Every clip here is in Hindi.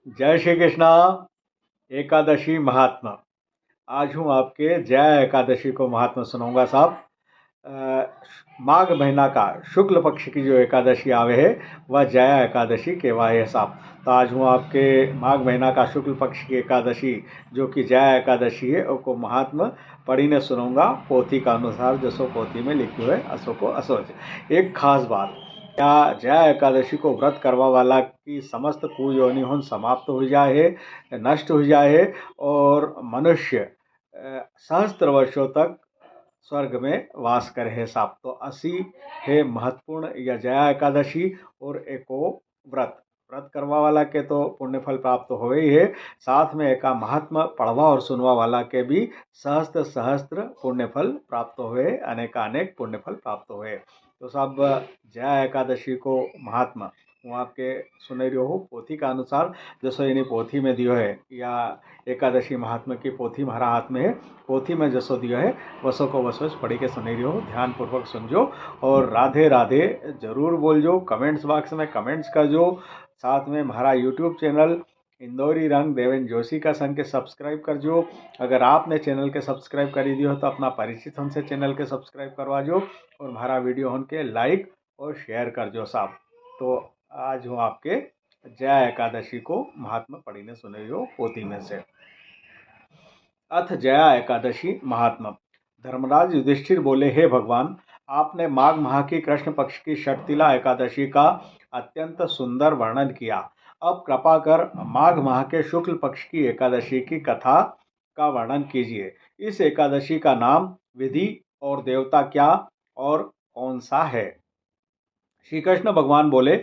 जय श्री कृष्णा। एकादशी महात्मा। आज हूँ आपके जया एकादशी को महात्मा सुनाऊंगा साहब। माघ महीना का शुक्ल पक्ष की जो एकादशी आवे है वह जया एकादशी कहवाए है साहब। तो आज हूँ आपके माघ महीना का शुक्ल पक्ष की एकादशी जो कि जया एकादशी है उसको महात्मा पढ़ीने सुनाऊंगा पोथी का अनुसार जसो पोथी में लिखी हुए असो को असो। एक खास बात, क्या जया एकादशी को व्रत करवा वाला की समस्त कुयोनि हुन समाप्त हो जाए है, नष्ट हो जाए है और मनुष्य सहस्त्र वर्षों तक स्वर्ग में वास करे है साहब। तो असी है महत्वपूर्ण यह जया एकादशी और एको व्रत व्रत करवा वाला के तो पुण्य फल प्राप्त हो ही है, साथ में एका महात्मा पढ़वा और सुनवा वाला के भी सहस्त्र सहस्त्र पुण्य फल प्राप्त हुए, अनेकानेक पुण्य फल प्राप्त हुए। तो साहब जया एकादशी को महात्मा હું आपके सुन रही हो पोथी का अनुसार जैसो इन्हीं पोथी में दियो है या एकादशी महात्मा की पोथी हमारा हाथ में है। पोथी में जसो दियो है वसो को वसो पढ़ी के सुन रही हो, ध्यान पूर्वक सुनजो और राधे राधे जरूर बोलजो। कमेंट्स बॉक्स में कमेंट्स करजो। साथ में हमारा यूट्यूब चैनल इंदौरी रंग देवेंद्र जोशी का संग के सब्सक्राइब करजो। अगर आपने चैनल के सब्सक्राइब करी दियो तो अपना परिचित हमसे चैनल के सब्सक्राइब करवा जो और हमारा वीडियो उनके लाइक और शेयर करजो साहब। तो आज हूँ आपके जया एकादशी को महात्मा पढ़ी ने सुने हो पोथी में से। अथ जया एकादशी महात्मा। धर्मराज युधिष्ठिर बोले, हे भगवान, आपने माघ माह की कृष्ण पक्ष की षटतिला एकादशी का अत्यंत सुंदर वर्णन किया। अब कृपा कर माघ माह के शुक्ल पक्ष की एकादशी की कथा का वर्णन कीजिए। इस एकादशी का नाम, विधि और देवता क्या और कौन सा है? श्री कृष्ण भगवान बोले,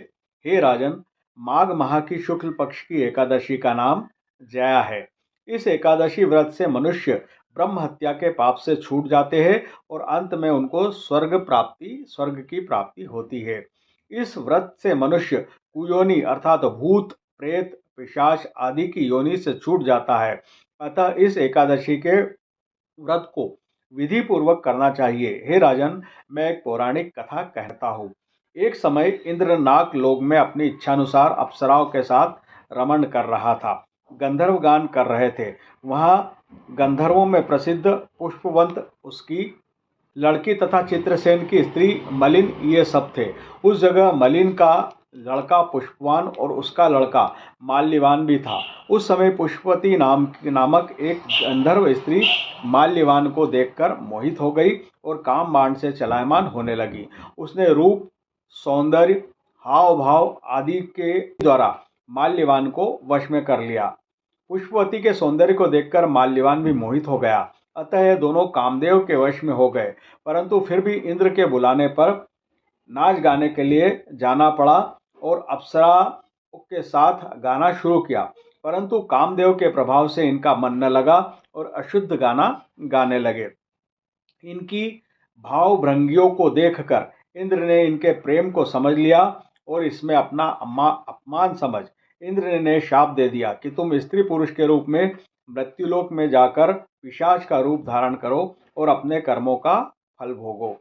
हे राजन, माघ माह की शुक्ल पक्ष की एकादशी का नाम जया है। इस एकादशी व्रत से मनुष्य ब्रह्म हत्या के पाप से छूट जाते हैं और अंत में उनको स्वर्ग की प्राप्ति होती है। इस व्रत से मनुष्य कुयोनि अर्थात भूत प्रेत पिशाच आदि की योनि से छूट जाता है। अतः इस एकादशी के व्रत को विधि पूर्वक करना चाहिए। हे राजन, मैं एक पौराणिक कथा कहता हूँ। एक समय इंद्रनाक लोक में अपनी इच्छानुसार अप्सराओं के साथ रमण कर रहा था। गंधर्व गान कर रहे थे। वहाँ गंधर्वों में प्रसिद्ध पुष्पवंत, उसकी लड़की तथा चित्रसेन की स्त्री मलिन, ये सब थे। उस जगह मलिन का लड़का पुष्पवान और उसका लड़का माल्यवान भी था। उस समय पुष्पवती नामक एक गंधर्व स्त्री माल्यवान को देखकर मोहित हो गई और काम बाण से चलायमान होने लगी। उसने रूप, सौंदर्य, हाव भाव आदि के द्वारा माल्यवान को वश में कर लिया। पुष्पवती के सौंदर्य को देखकर माल्यवान भी मोहित हो गया। अतः ये दोनों कामदेव के वश में हो गए, परंतु फिर भी इंद्र के बुलाने पर नाच गाने के लिए जाना पड़ा और अप्सरा के साथ गाना शुरू किया। परंतु कामदेव के प्रभाव से इनका मन न लगा और अशुद्ध गाना गाने लगे। इनकी भावभंगियों को देखकर इंद्र ने इनके प्रेम को समझ लिया और इसमें अपना अपमान समझ इंद्र ने शाप दे दिया कि तुम स्त्री पुरुष के रूप में मृत्युलोक में जाकर पिशाच का रूप धारण करो और अपने कर्मों का फल भोगो।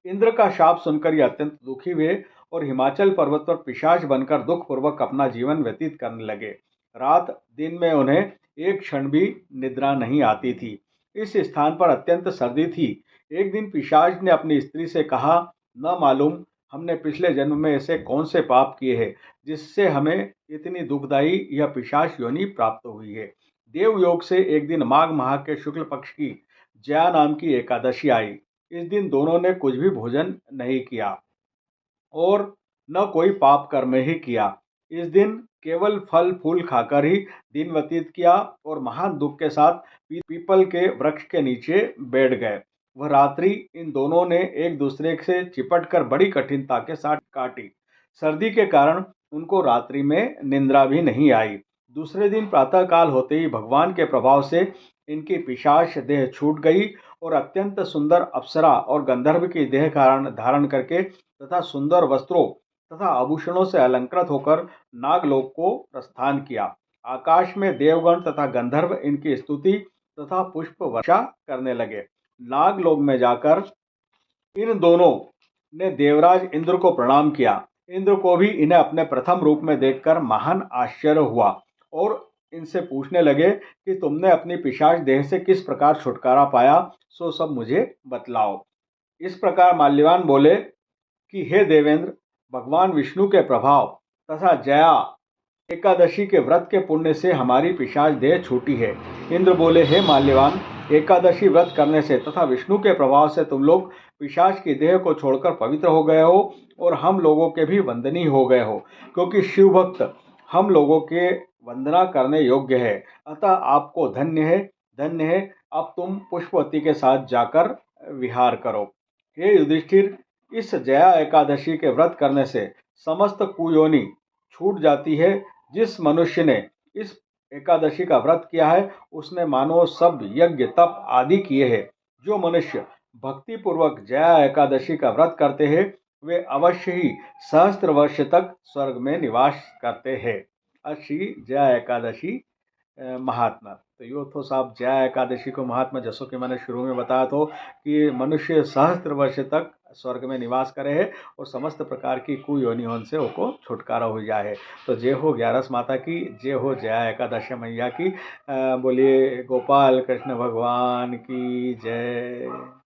इंद्र का शाप सुनकर ये अत्यंत दुखी हुए और हिमाचल पर्वत पर पिशाच बनकर दुखपूर्वक अपना जीवन व्यतीत करने लगे। रात दिन में उन्हें एक क्षण भी निद्रा नहीं आती थी। इस स्थान पर अत्यंत सर्दी थी। एक दिन पिशाच ने अपनी स्त्री से कहा, न मालूम हमने पिछले जन्म में ऐसे कौन से पाप किए हैं जिससे हमें इतनी दुखदायी यह पिशाच योनि प्राप्त हुई है। देवयोग से एक दिन माघ माह के शुक्ल पक्ष की जया नाम की एकादशी आई। इस दिन दोनों ने कुछ भी भोजन नहीं किया और न कोई पाप कर्म ही किया। इस दिन केवल फल फूल खाकर ही दिन व्यतीत किया और महान दुख के साथ पीपल के वृक्ष के नीचे बैठ गए। वह रात्रि इन दोनों ने एक दूसरे से चिपट कर बड़ी कठिनता के साथ काटी। सर्दी के कारण उनको रात्रि में निंद्रा भी नहीं आई। दूसरे दिन प्रातःकाल होते ही भगवान के प्रभाव से इनकी पिशाच देह छूट गई और अत्यंत सुंदर अप्सरा और गंधर्व की देह धारण करके तथा सुंदर वस्त्रों तथा आभूषणों से अलंकृत होकर नागलोक को प्रस्थान किया। आकाश में देवगण तथा गंधर्व इनकी स्तुति तथा पुष्प वर्षा करने लगे। नागलोक में जाकर इन दोनों ने देवराज इंद्र को प्रणाम किया। इंद्र को भी इन्हें अपने प्रथम रूप में देखकर महान आश्चर्य हुआ और इनसे पूछने लगे कि तुमने अपनी पिशाच देह से किस प्रकार छुटकारा पाया, सो सब मुझे बतलाओ। इस प्रकार माल्यवान बोले कि हे देवेंद्र, भगवान विष्णु के प्रभाव तथा जया एकादशी के व्रत के पुण्य से हमारी पिशाच देह छूटी है। इंद्र बोले, हे माल्यवान, एकादशी व्रत करने से तथा विष्णु के प्रभाव से तुम लोग पिशाच की देह को छोड़कर पवित्र हो गए हो और हम लोगों के भी वंदनीय हो गए हो, क्योंकि शिव भक्त हम लोगों के वंदना करने योग्य है। अतः आपको धन्य है। अब तुम पुष्पवती के साथ जाकर विहार करो। हे युधिष्ठिर, इस जया एकादशी के व्रत करने से समस्त कुयोनि छूट जाती है। जिस मनुष्य ने इस एकादशी का व्रत किया है उसने मानो सब यज्ञ तप आदि किए हैं। जो मनुष्य भक्ति पूर्वक जया एकादशी का व्रत करते हैं वे अवश्य ही सहस्त्र वर्ष तक स्वर्ग में निवास करते हैं। अशी जया एकादशी महात्मा। तो यो तो साहब जया एकादशी को महात्मा, जैसो कि मैंने शुरू में बताया था कि मनुष्य सहस्त्र वर्ष तक स्वर्ग में निवास करे है और समस्त प्रकार की कुयोनियों से उनको छुटकारा हो जाए। तो जय हो ग्यारस माता की, जय हो जया एकादशी मैया की। बोलिए गोपाल कृष्ण भगवान की जय।